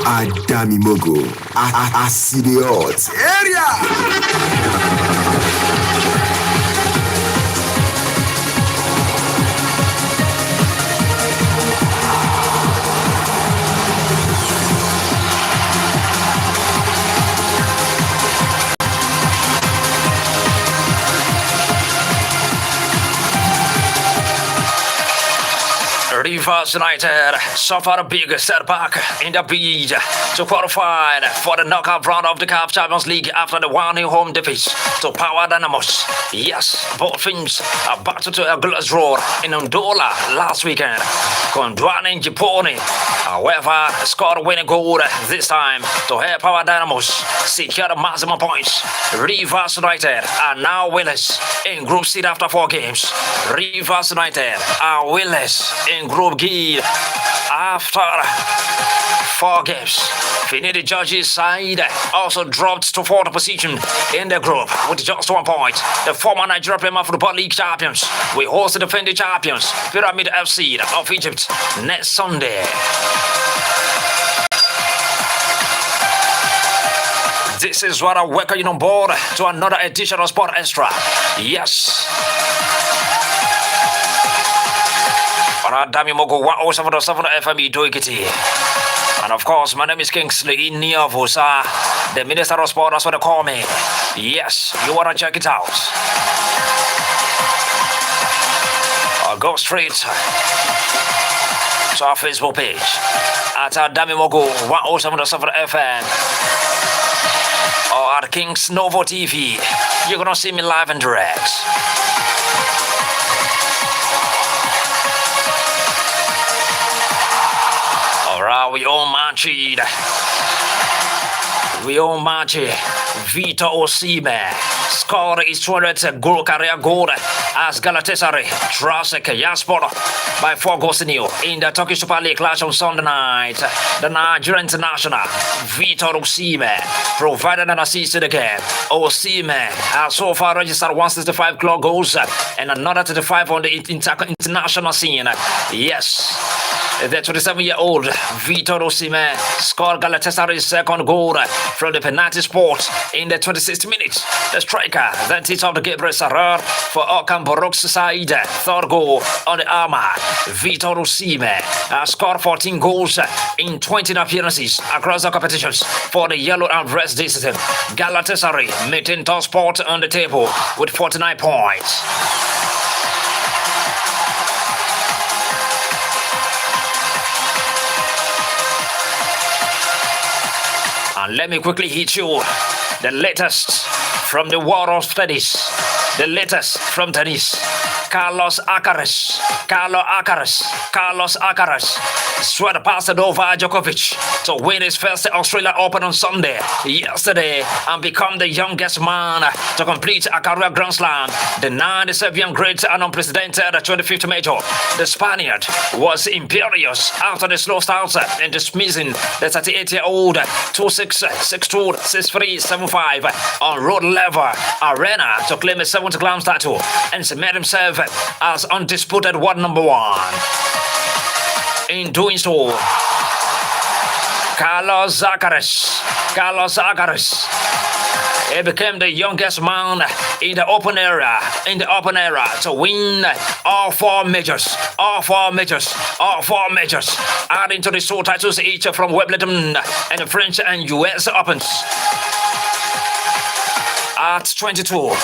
Adami Mogo, Asidiot, area. Rivers United suffered a big setback in the bid to qualify for the knockout round of the CAF Champions League after the 1-0 home defeat to Power Dynamos. Yes, both teams are battled to a glass draw in Ndola last weekend. Kondwane Jiponi, however, scored a winning goal this time to help Power Dynamos secure the maximum points. Rivers United are now winners in Group C after 4 games. Rivers United are winners in Group G after 4 games. Finidi Judge's side also dropped to 4th position in the group with just 1 point. The former Nigeria Premier Football League champions will host the defending champions Pyramid FC of Egypt next Sunday. This is what I welcome you on board to another edition of Sport Extra. Yes. Adami Mogo 107.7 FM Doikiti. And of course, my name is Kingsley Niovosa, the Minister of Sport, that's what they call me. Yes, you wanna check it out. I'll go straight to our Facebook page at Adami Mogo 107.7 FM or at Kings Novo TV. You're gonna see me live and direct. We all marched. Vito Osimhen scored his 200th goal career goal as Galatasaray trounced Kayaspor by 4 goals to 0 in the Turkish Super League clash on Sunday night. The Nigerian international Vito Osimhen provided an assist to the game. Osimhen has so far registered 165 club goals and another 35 on the international scene. Yes. The 27-year-old Vito Osimhen scored Galatasaray's second goal from the penalty spot in the 26th minute. The striker then hit off the Gabriel Sarar for Okan Borok's side. Third goal on the armor. Vito Osimhen has scored 14 goals in 20 appearances across the competitions for the Yellow and Red this season. Galatasaray maintained top spot on the table with 49 points. And let me quickly hit you the latest from the world of tennis. The latest from tennis. Carlos Alcaraz swept past Novak Djokovic to win his first Australian Open on Sunday yesterday and become the youngest man to complete a career Grand Slam. The 97th great and unprecedented 25th major. The Spaniard was imperious after the slow start and dismissing the 38-year-old 2-6, 6-2, 6-3, 7-5 on road level arena to claim a 7th Grand Slam title and cement himself as undisputed world number 1. In doing so, Carlos Alcaraz, he became the youngest man in the open era to win all four majors, adding to the 2 titles each from Wimbledon and the French and US Opens. At 22,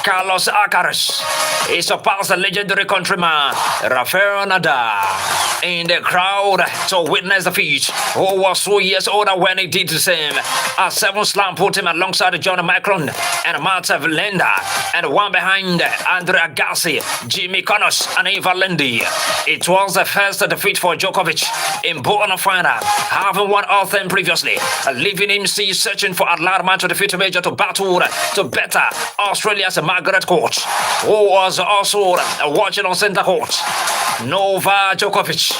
Carlos Alcaraz he surpassed the legendary countryman Rafael Nadal in the crowd to witness the feat, who was 2 years older when he did the same. A 7th slam put him alongside John Macron and Matt Lenda, and one behind Andre Agassi, Jimmy Connors, and Eva Lindy. It was the first defeat for Djokovic in bona final, having won all 10 previously, leaving him still searching for a large man to defeat a major to battle to better Australia's Margaret Court, who was also watching on center court. Novak Djokovic,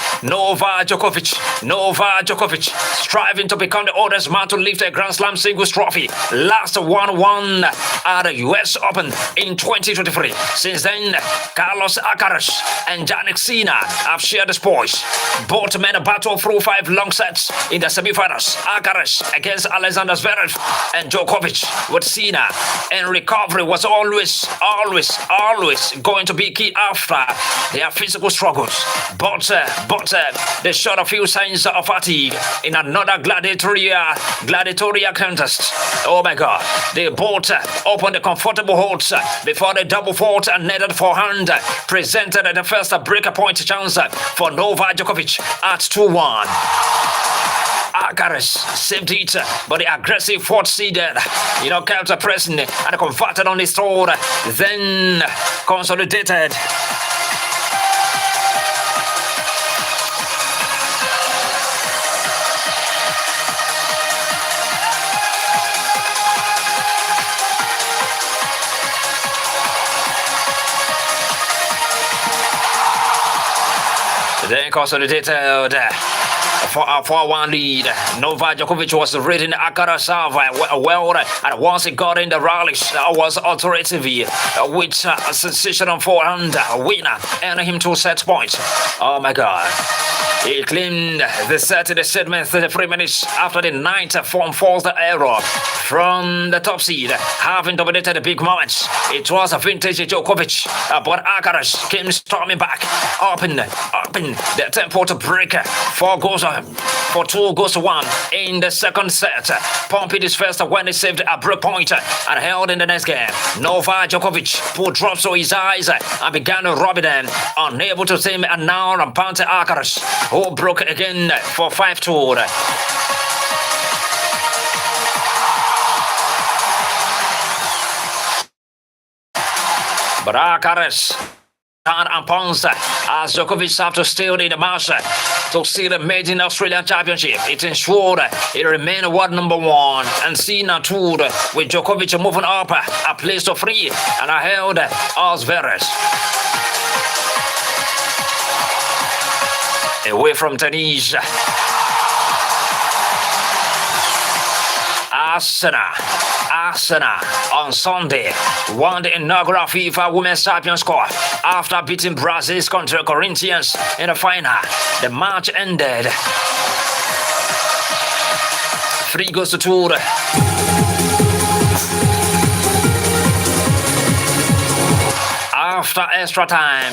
striving to become the oldest man to lift a Grand Slam singles trophy. Last 1-1 at the US Open in 2023. Since then, Carlos Alcaraz and Jannik Sinner have shared the spoils. Both men battled through 5 long sets in the semifinals. Alcaraz against Alexander Zverev and Djokovic with Sinner. And recovery was always going to be key after their physical struggles. But they showed a few signs of fatigue in another gladiatorial contest. Oh my God. They both opened the comfortable holds before the double fault and netted forehand presented the first breaker point chance for Novak Djokovic at 2-1. Alcaraz saved it, but the aggressive fourth seeded, kept pressing and converted on his throat, then consolidated. Then consolidated for a 4-1 lead. Novak Djokovic was reading Alcaraz well, and once he got in the rallies, was authoritative with a sensational forehand winner, and him 2 set points. Oh my God. He claimed the set in the segment 33 minutes after the 9th form forced error from the top seed, having dominated the big moments. It was a vintage Djokovic, but Alcaraz came storming back, up in the tempo to break 4 goals for 2 goals to 1 in the second set, pumping his first when he saved a break point and held in the next game. Novak Djokovic put drops to his eyes and began rubbing them, unable to tame a now rampant Alcaraz, who broke again for 5-2. But Alcaraz and pounced as Djokovic have to steal in the match to seal the maiden Australian Championship. It ensured he remained world number 1 and Sinner 2, with Djokovic moving up a place to 3 and ahead of Zverev. Away from tennis, Arsenal on Sunday won the inaugural FIFA Women's Champions Cup after beating Brazil's country Corinthians in the final. The match ended 3-2. After extra time,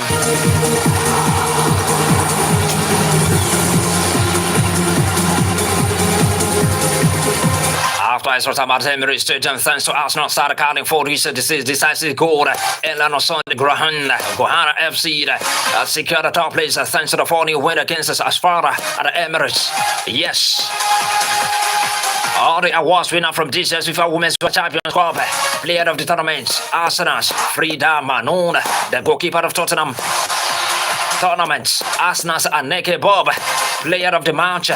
after extra time at Emirates Stadium, thanks to Arsenal started counting for this decisive goal. Elan on Sunday, Gohana FC secured the top place thanks to the 4-0 win against Asfara at Emirates. Yes. All the awards winner from this year's FIFA Women's Champions Cup, player of the tournament, Arsenal's Frida Manon, the goalkeeper of Tottenham tournaments, Arsenal's Anneke Bob, player of the match.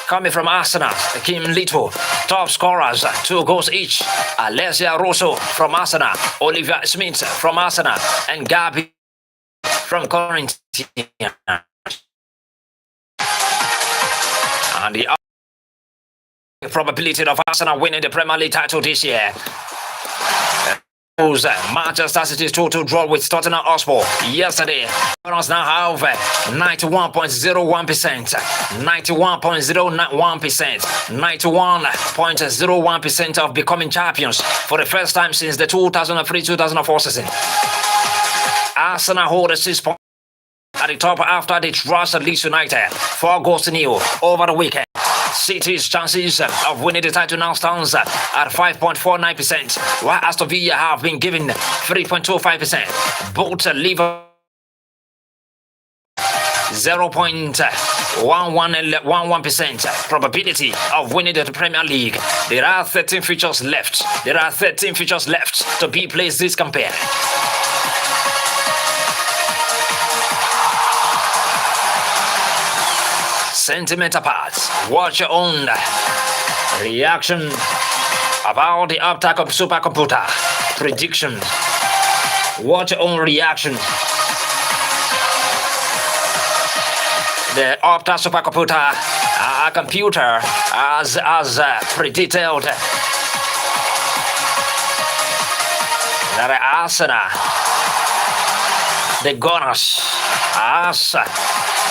Coming from Arsenal, Kim Little, top scorers, 2 goals each. Alessia Russo from Arsenal, Olivia Smith from Arsenal, and Gabi from Corinthians. And the probability of Arsenal winning the Premier League title this year. Manchester City's total draw with Tottenham Hotspur yesterday. Us now have 91.01%, 91.01%, 91.01% of becoming champions for the first time since the 2003-2004 season. Arsenal hold 6 points at the top after they trust Leeds United 4-0 over the weekend. City's chances of winning the title now stands at 5.49%, while Aston Villa have been given 3.25%. Both Liverpool 0.11% probability of winning the Premier League. There are 13 features left. To be played this campaign. Sentiment apart, watch your own reaction about the attack of supercomputer prediction. Watch your own reaction. The Opta supercomputer computer as predetailed that Arsenal, the Gunners,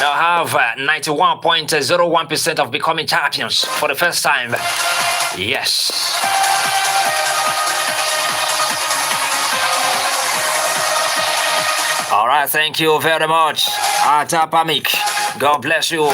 now have 91.01% of becoming champions for the first time. Yes. All right, thank you very much, Atapamik. God bless you.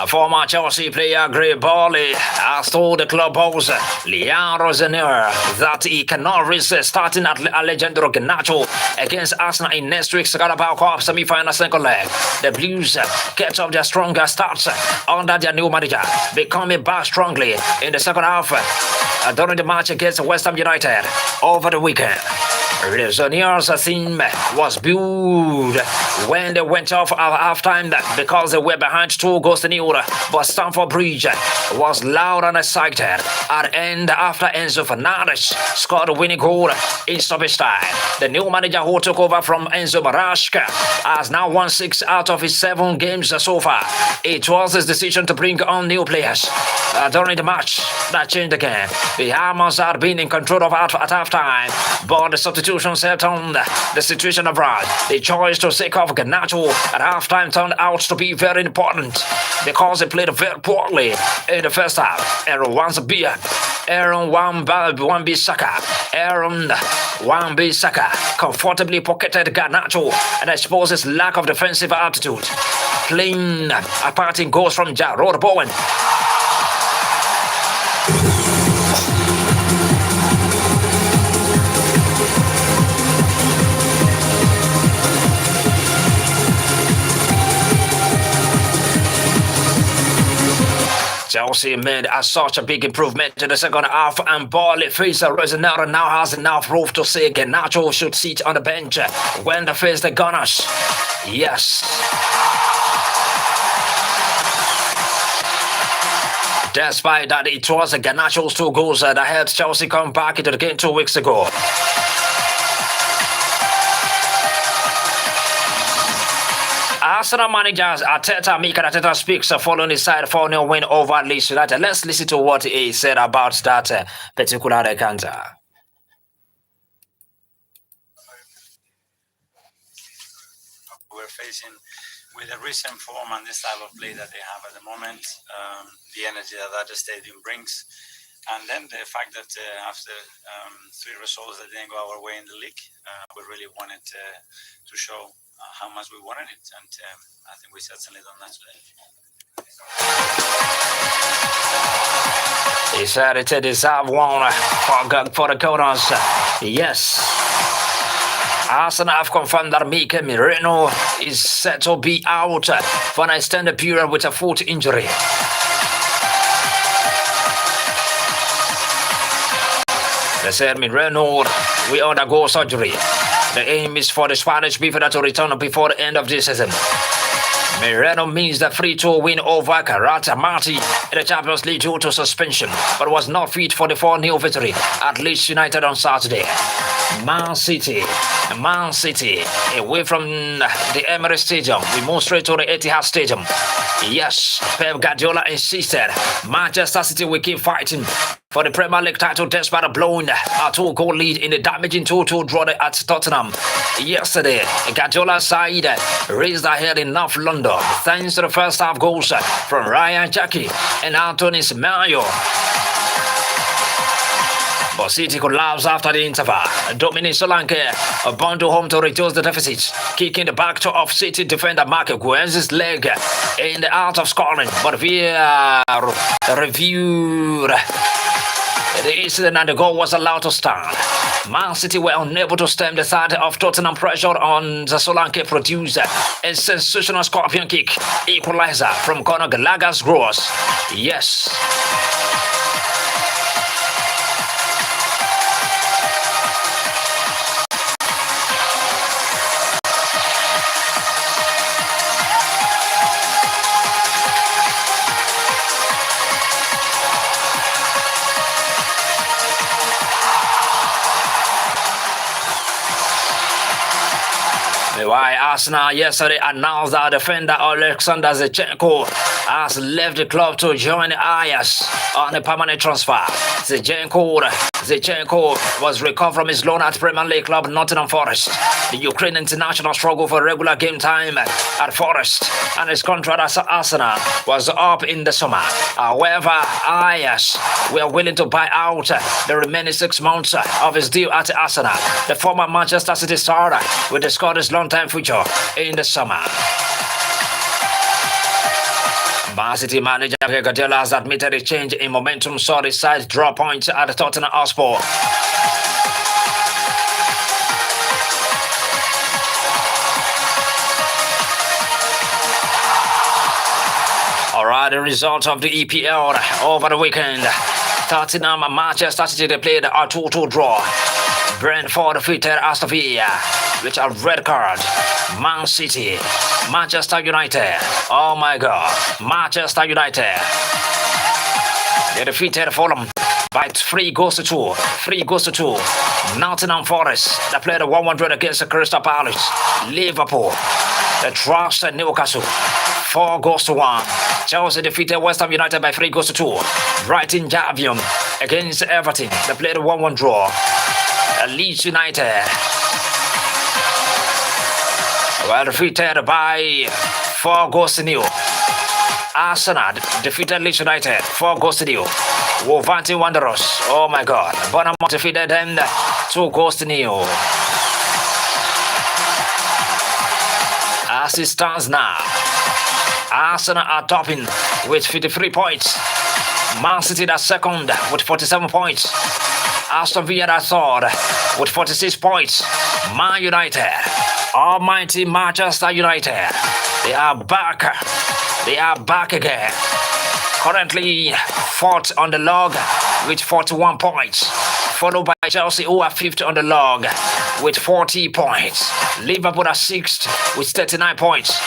Former Chelsea player Gray Barley has told the club boss Leon Rosener that he cannot risk starting at Alejandro Garnacho against Arsenal in next week's Carabao Cup semi-final second leg. The Blues kept up their stronger starts under their new manager, becoming back strongly in the second half during the match against West Ham United over the weekend. Rosener's team was booed when they went off at halftime because they were behind 2-0, but Stamford Bridge was loud and excited at the end after Enzo Fernandez scored a winning goal in stoppage time. The new manager who took over from Enzo Marashka has now won 6 out of his 7 games so far. It was his decision to bring on new players during the match that changed again. The Hammers had been in control of at halftime, but the substitutions helped on the situation around. The choice to take off Garnacho at halftime turned out to be very important because he played very poorly in the first half. Aaron Wan-Bissaka comfortably pocketed Garnacho and exposed his lack of defensive aptitude, playing a parting goals from Jarrod Bowen. Chelsea made such a big improvement in the second half, and Barley face Rosener now has enough proof to say Garnacho should sit on the bench when they face the Gunners. Yes. Despite that, it was Garnacho's 2 goals that helped Chelsea come back into the game 2 weeks ago. Arsenal managers Mikel Arteta speaks following his side 4-0 win over Leeds United. Let's listen to what he said about that particular encounter. We're facing with the recent form and the style of play that they have at the moment, the energy that the stadium brings, and then the fact that after 3 results that didn't go our way in the league, we really wanted to show how much we wanted it, and I think we certainly done that today. He said it's a deserved one for the Gunners. Yes. Arsenal have confirmed that Mikel Merino is set to be out for an extended period with a foot injury. They said Merino will undergo surgery. The aim is for the Spanish midfielder to return before the end of this season. Merino means the 3-2 win over Karata Marti in the Champions League due to suspension, but was not fit for the 4-0 victory at Leeds United on Saturday. Man City, away from the Emirates Stadium, we move straight to the Etihad Stadium. Yes, Pep Guardiola insisted Manchester City will keep fighting for the Premier League title despite blowing a 2-goal lead in the damaging 2-2 draw at Tottenham. Yesterday, Guardiola's side raised ahead in North London thanks to the first half goals from Ryan Jackie and Anthony Semenyo. But City collapsed after the interval. Dominic Solanke bundled home to reduce the deficit, kicking the back toe of City defender Mark Guenz's leg in the heart of Scotland. But via reviewed the incident and the goal was allowed to stand. Man City were unable to stem the tide of Tottenham pressure on the Solanke producer. A sensational scorpion kick equalizer from Conor Gallagher's gross. Yes. Why Arsenal yesterday announced that defender Alexander Zinchenko has left the club to join Ajax on a permanent transfer. Zinchenko was recovered from his loan at Premier League club Nottingham Forest. The Ukrainian international struggled for regular game time at Forest, and his contract at Arsenal was up in the summer. However, Ajax were willing to buy out the remaining 6 months of his deal at Arsenal. The former Manchester City star will discuss his long-time future in the summer. Man City manager Guardiola has admitted a change in momentum saw the side draw points at the Tottenham Hotspur. Alright, the result of the EPL over the weekend. Tottenham and Manchester City played a 2-2 draw. Brentford defeated Aston Villa with a red card. Man City, Manchester United. Oh my God, Manchester United. They defeated Fulham by 3-2. 3-2. Nottingham Forest, they played a 1-1 against Crystal Palace. Liverpool, they trashed Newcastle 4-1. Chelsea defeated West Ham United by 3-2. Brighton Albion against Everton, they played a 1-1 draw. Leeds United were defeated by 4-0. Arsenal defeated Leeds United 4-0. Wolverhampton Wanderers, oh my God, Bournemouth defeated them 2-0. As it stands now, Arsenal are topping with 53 points. Man City are second with 47 points. Aston Villa are third with 46 points. Man United, almighty Manchester United, they are back. They are back again. Currently fourth on the log with 41 points. Followed by Chelsea, who are fifth on the log with 40 points. Liverpool are sixth with 39 points.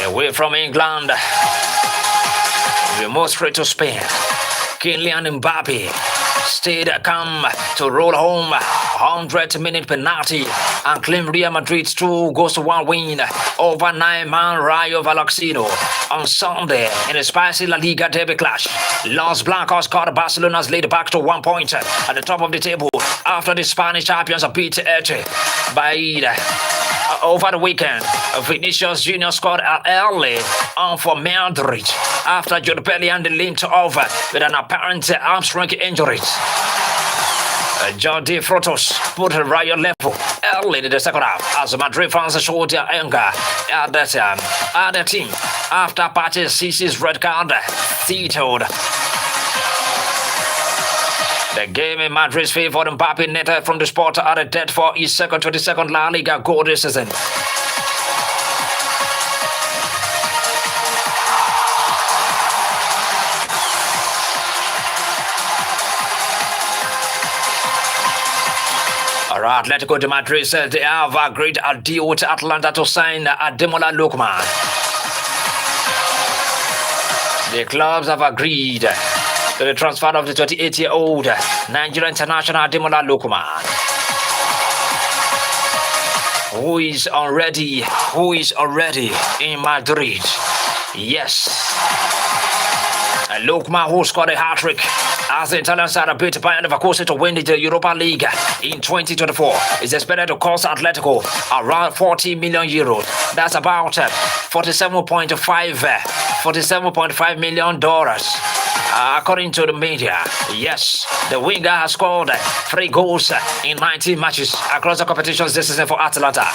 Away from England, we move straight to Spain. Kylian Mbappe stayed calm to roll home 100-minute penalty and claim Real Madrid's 2-1 win over 9-man Rayo Vallecano on Sunday in a spicy La Liga derby clash. Los Blancos caught Barcelona's lead back to 1 point at the top of the table after the Spanish champions beat Elche by over the weekend. Vinicius Jr. scored early on for Madrid after Jude Bellingham limped over with an apparent hamstring injury. Jordi Frutos put a Rayo level early in the second half as Madrid fans showed their anger at the team after Pache Cici's red card vetoed. The game in Madrid's favor, Mbappe netted from the spot at a dead for his second 22nd La Liga goal this season. Alright, Atletico de Madrid says they have agreed a deal with Atlanta to sign Ademola Lookman. The clubs have agreed to the transfer of the 28-year-old Nigerian international Ademola Lookman, who is already in Madrid. Yes. Lookman, who scored a hat-trick as the Italian side beat Bayern Leverkusen to win the Europa League in 2024, is expected to cost Atletico around 40 million euros. That's about $47.5 million. According to the media, yes, the winger has scored 3 goals in 19 matches across the competitions this season for Atalanta.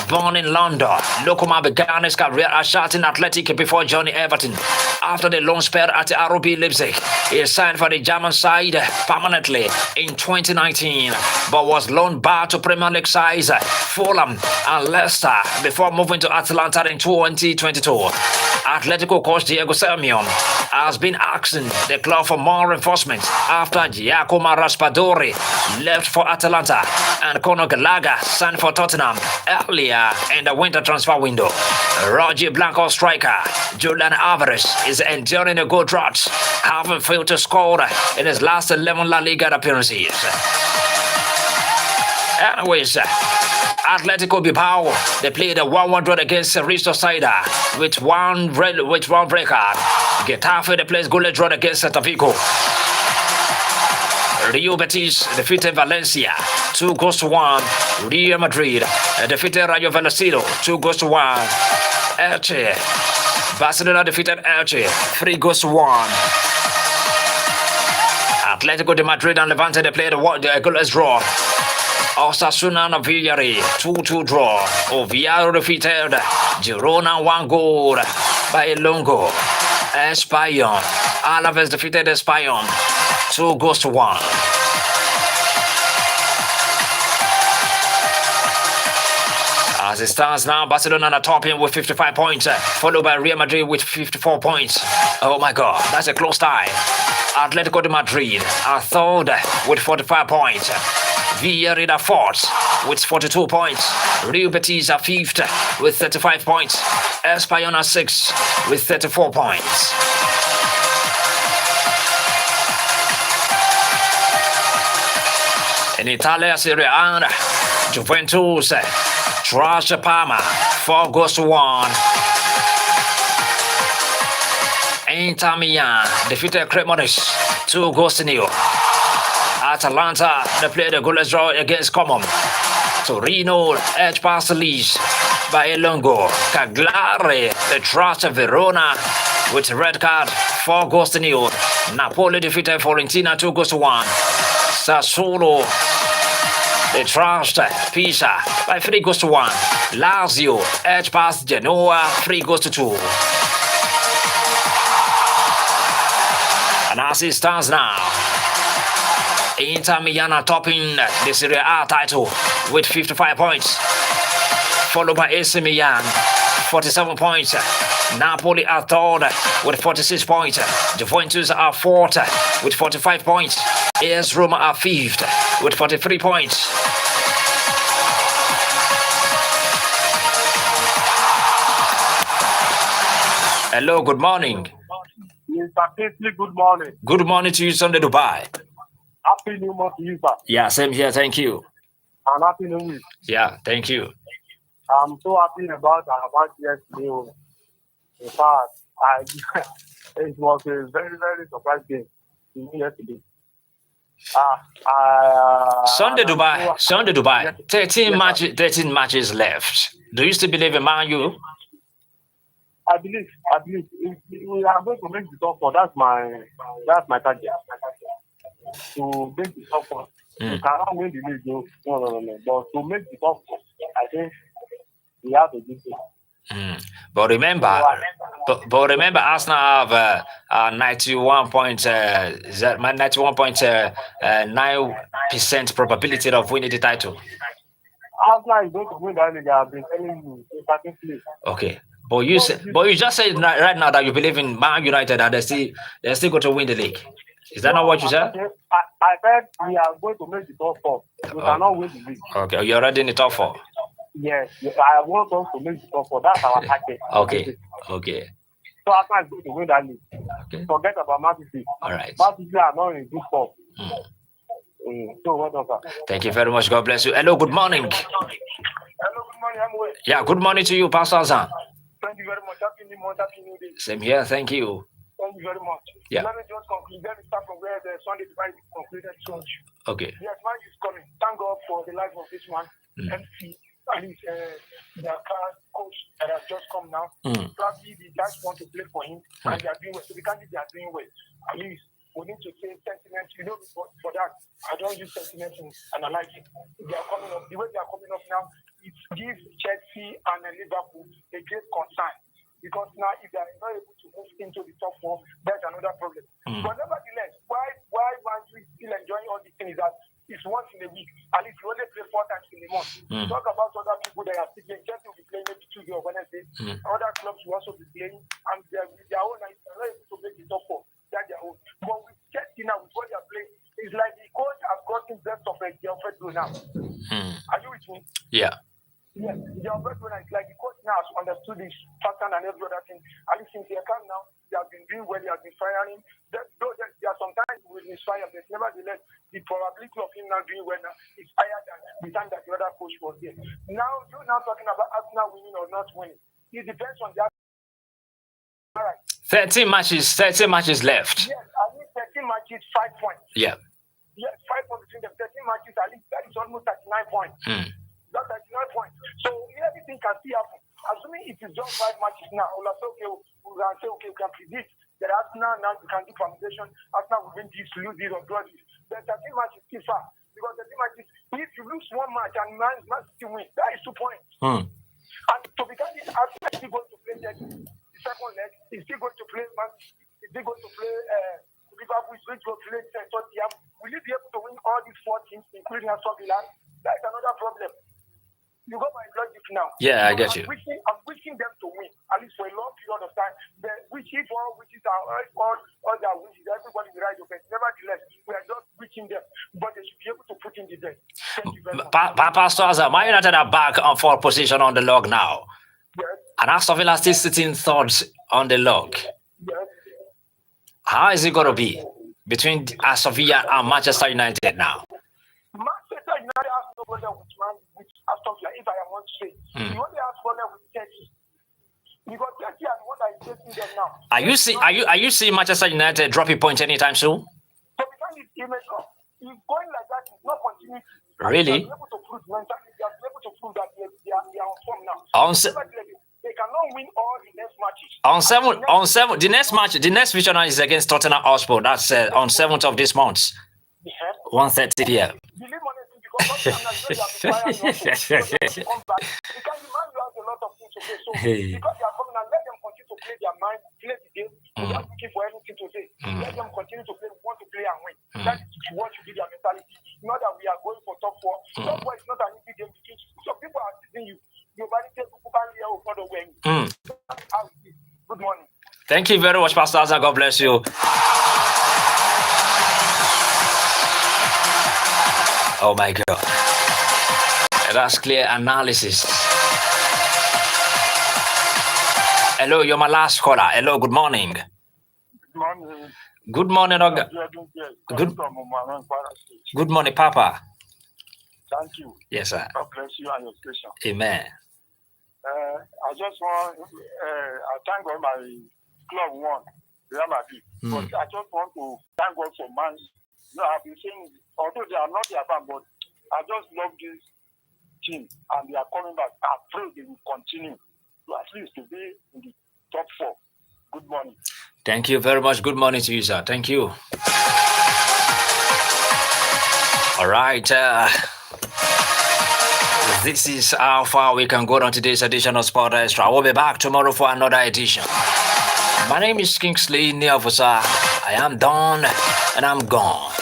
Born in London, Lookman began his career at Charlton Athletic before joining Everton. After the loan spell at RB Leipzig, he signed for the German side permanently in 2019, but was loaned back to Premier League sides Fulham and Leicester before moving to Atalanta in 2022. Atletico coach Diego Simeone has been asking the club for more reinforcements after Giacomo Raspadori left for Atalanta and Conor Gallagher signed for Tottenham earlier in the winter transfer window. Roger Blanco striker Julian Alvarez is enduring a good drought, having failed to score in his last 11 La Liga appearances. Anyways, Atletico Bilbao, they played a 1-1 draw against Risto Saida with one red card. Getafe, they played goalless draw against Celta Vigo. Real Betis defeated Valencia 2-1. Real Madrid defeated Rayo Vallecano 2-1. Elche, Barcelona defeated Elche 3-1. Atletico de Madrid and Levante, they played a goalless draw. Osasuna and Villarreal 2-2 draw. Oviedo defeated Girona 1 goal by Longo. Espanyol, Alaves defeated Espanyol 2-1. As it stands now, Barcelona are topping with 55 points, followed by Real Madrid with 54 points. Oh my God, that's a close tie. Atletico de Madrid are third with 45 points. Villarreal are fourth with 42 points. Real Betis are fifth with 35 points. Espanyol are sixth with 34 points. In Italia Serie A, Juventus trashed Parma 4-1. Inter Milan defeated Cremonese 2-0. Atalanta, they played a goalless draw against Como. Torino edged past the Leeds by Longo. Cagliari, they trashed Verona with a red card 4-0. Napoli defeated Fiorentina 2-1. Sassuolo, they trashed Pisa by 3-1. Lazio edged past Genoa 3-2. And as it stands now, Inter Milan are topping the Serie A title with 55 points, followed by AC Milan 47 points. Napoli are third with 46 points. Juventus are fourth with 45 points. AS Roma are fifth with 43 points. Hello, good morning. Mr. Kingsley, good morning. Good morning to you, Sunday Dubai. Happy New Month to you, sir. Yeah, same here, thank you. And Happy New Week. Yeah, thank you. I'm so happy about our match yesterday. In fact, it was a very, very surprising game to me yesterday. Sunday Dubai. Yes. 13 matches left. Do you still believe in Man U? I believe we are going to make the top four. That's my target. To make the top four. We cannot win the league, no. But to make the top four, I think we have to do it. But remember, Arsenal have 91.9% probability of winning the title. Arsenal is going to win that league. I've been telling you, starting place. Okay. But you just said right now that you believe in Man United and they're still going to win the league. Is that not what you said? I said we are going to make the top four. We cannot win the league. Okay, you're already in the top four. Yes, I want us to make the top four. That's our target. Okay. So Arsenal is going to win that league. Okay. Forget about Man City. All right. Man City are not in good form. So what else? Thank you very much. God bless you. Hello, good morning. Hello, good morning. I'm well. Yeah, good morning to you, Pastor Azan. Thank you very much. Happy New Month. Happy New Day. Same here. Thank you. Thank you very much. Yeah. Let me just conclude. Let me start from where the Sunday Divine concluded church. Okay. Yes, man is coming. Thank God for the life of this man, MC, and his the Alcaraz coach that has just come now. Probably the guys want to play for him, and they are doing well. So the candidates are doing well. At least we need to say sentiment. You know, for that, I don't use sentiment to analyze it. They are coming up. The way they are coming up now, it gives Chelsea and Liverpool a great concern. Because now, if they are not able to move into the top four, that's another problem. But nevertheless, why Man U is still enjoying all these things is that is once in a week. At least you only play 4 times in a month. Talk about other people that are still playing. Chelsea will be playing maybe Tuesday or Wednesday. Other clubs will also be playing, and their own are not able to make the top 4. That's their own. But with Chelsea now, with what they are playing, it's like the coach has gotten best of their Alfredo now. Are you with me? Yeah. Yes, the Alfredo now is like the coach now has understood this pattern and every other thing. At least since they come now, they have been doing well, they have been firing. Though there are sometimes with misfire, but nevertheless, the probability of him now doing well now is higher than the time that the other coach was there. Now, you're now talking about Arsenal winning or not winning. It depends on that. All right. 13 matches left. Yes, I mean 13 matches, 5 points. Yeah. Yes, 5 points between them. 13 matches, at least that is almost 39 points. That's 39 points. So everything can still happen. Assuming it is just 5 matches now, we'll say, okay, we can predict that Arsenal now we can do permutation. Arsenal will win this, lose this, or draw this. The 13 matches still far. Because 13 matches, if you lose 1 match and Man City win, that is 2 points. And to become this, Arsenal is still going to play the second leg. He's still going to play he's still going to play Liverpool, is going to play Tottenham. Will you be able to win all these 4 teams, including Aston Villa? That is another problem. You got my logic now. Yeah, I get you. I'm wishing them to win, at least for a long period of time. If all wishes are all their wishes, everybody will rise up. Nevertheless, we are just wishing them, but they should be able to put in the day. Thank you very much. Pastor Azza, Man United are back on 4th position on the log now. Yes. And Aston Villa still sitting 3rd on the log. Yes. How is it going to be between Aston Villa and Manchester United now? Manchester United has no problem with Aston Villa, if I want to say. The only has problem with Chelsea. Because Chelsea are the one that is chasing them now. Are you seeing Manchester United dropping points anytime soon? So because it's immature. If going like that is not continuity. Really? They are able to prove that they are on form now. They cannot win all the next matches. The next vision is against Tottenham Hotspur. That's on 7th of this month. 1:30 p.m. Believe honestly, because Tottenham has a lot of things to say. So because they are coming and let them continue to play their mind, play the game, without looking for anything to say. Let them continue to play, want to play and win. That is what should be their mentality. Not that we are going for top 4. Top 4 is not an easy game because some people are teasing you. Good morning. Thank you very much, Pastor Azza. God bless you. Oh my God. That's clear analysis. Hello, you're my last caller. Hello, good morning. Good morning. Good morning, Oga. Good morning, Papa. Thank you. Yes, sir. God bless you and your station. Amen. I just want, I thank God my club won, Real Madrid. But I just want to thank God for Man. I've been saying, although they are not their fan, but I just love this team and they are coming back. I pray they will continue to at least to be in the top 4. Good morning. Thank you very much. Good morning to you, sir. Thank you. All right. This is how far we can go on today's edition of Sport Extra. We'll be back tomorrow for another edition. My name is Kingsley Neofusa. I am done and I'm gone.